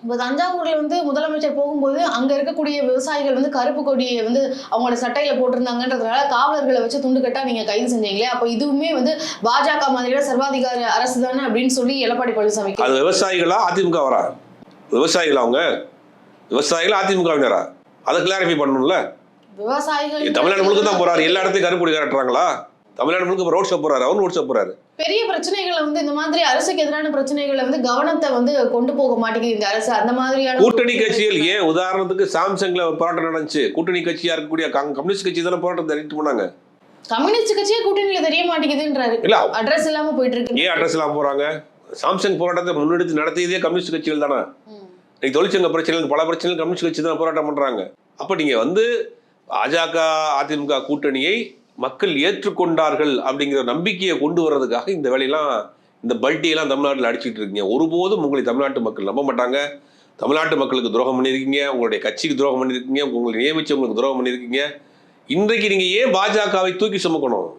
இப்போ தஞ்சாவூர்ல வந்து முதலமைச்சர் போகும்போது அங்க இருக்கக்கூடிய விவசாயிகள் வந்து கருப்பு கொடியை வந்து அவங்களோட சட்டையில போட்டிருந்தாங்கன்றதுனால காவலர்களை வச்சு துண்டு கட்டா நீங்க கைது செஞ்சீங்களே, அப்ப இதுவுமே வந்து பாஜக மாதிரியான சர்வாதிகார அரசு தானே அப்படின்னு சொல்லி எடப்பாடி பழனிசாமி அது விவசாயிகளா அதிமுக வரா? விவசாயிகள் அவங்க விவசாயிகளா அதிமுகவினரா? அதை கிளாரிஃபை பண்ணணும்ல. விவசாயிகள் தமிழ்நாடு முழுக்க தான் போறாரு, எல்லா இடத்தையும் கருப்பு கொடி காட்டுறாங்களா? தமிழ்நாடு முழுக்க ரோட் ஷோ போறாரு, அவரும் ரோட் ஷோ போறாரு. பெரிய பிரச்சனைகளை வந்து இந்த மாதிரி அரசுக்கு எதிரான பிரச்சனைகளை வந்து கவனத்தை வந்து கொண்டு போக மாட்டேங்குது இந்த அரசு. அந்த மாதிரியான கூட்டணி கட்சிகள் ஏன் உதாரணத்துக்கு சாம்சங்ல போராட்டம் நடந்துச்சு, கூட்டணி கட்சியா இருக்கக்கூடிய கம்யூனிஸ்ட் கட்சி தானே போராட்டம் தள்ளிட்டு போனாங்க. கம்யூனிஸ்ட் கட்சியே கூட்டணியில தெரிய மாட்டேங்குதுன்றாரு. இல்ல அட்ரஸ் இல்லாம போயிட்டு இருக்கு. ஏன் அட்ரஸ் இல்லாம போறாங்க? சாம்சங் போராட்டத்தை முன்னெடுத்து நடத்தியதே கம்யூனிஸ்ட் கட்சிகள் தானே. இன்னைக்கு தொழிற்சங்க பிரச்சனைகள் பல பிரச்சனைகள் கம்யூனிஸ்ட் கட்சி தான் போராட்டம் பண்றாங்க. அப்ப நீங்க வந்து பாஜக அதிமுக கூட்டணியை மக்கள் ஏற்றுக்கொண்டார்கள் அப்படிங்கிற நம்பிக்கையை கொண்டு வர்றதுக்காக இந்த வேலையெல்லாம் இந்த பல்ட்டியெல்லாம் தமிழ்நாட்டில் அடிச்சுட்டு இருக்கீங்க. ஒருபோதும் உங்களை தமிழ்நாட்டு மக்கள் நம்ப மாட்டாங்க. தமிழ்நாட்டு மக்களுக்கு துரோகம் பண்ணியிருக்கீங்க, உங்களுடைய கட்சிக்கு துரோகம் பண்ணியிருக்கீங்க, உங்களை நியமிச்சவங்களுக்கு துரோகம் பண்ணியிருக்கீங்க. இன்றைக்கு நீங்க ஏன் பாஜகவை தூக்கி சுமக்கணும்?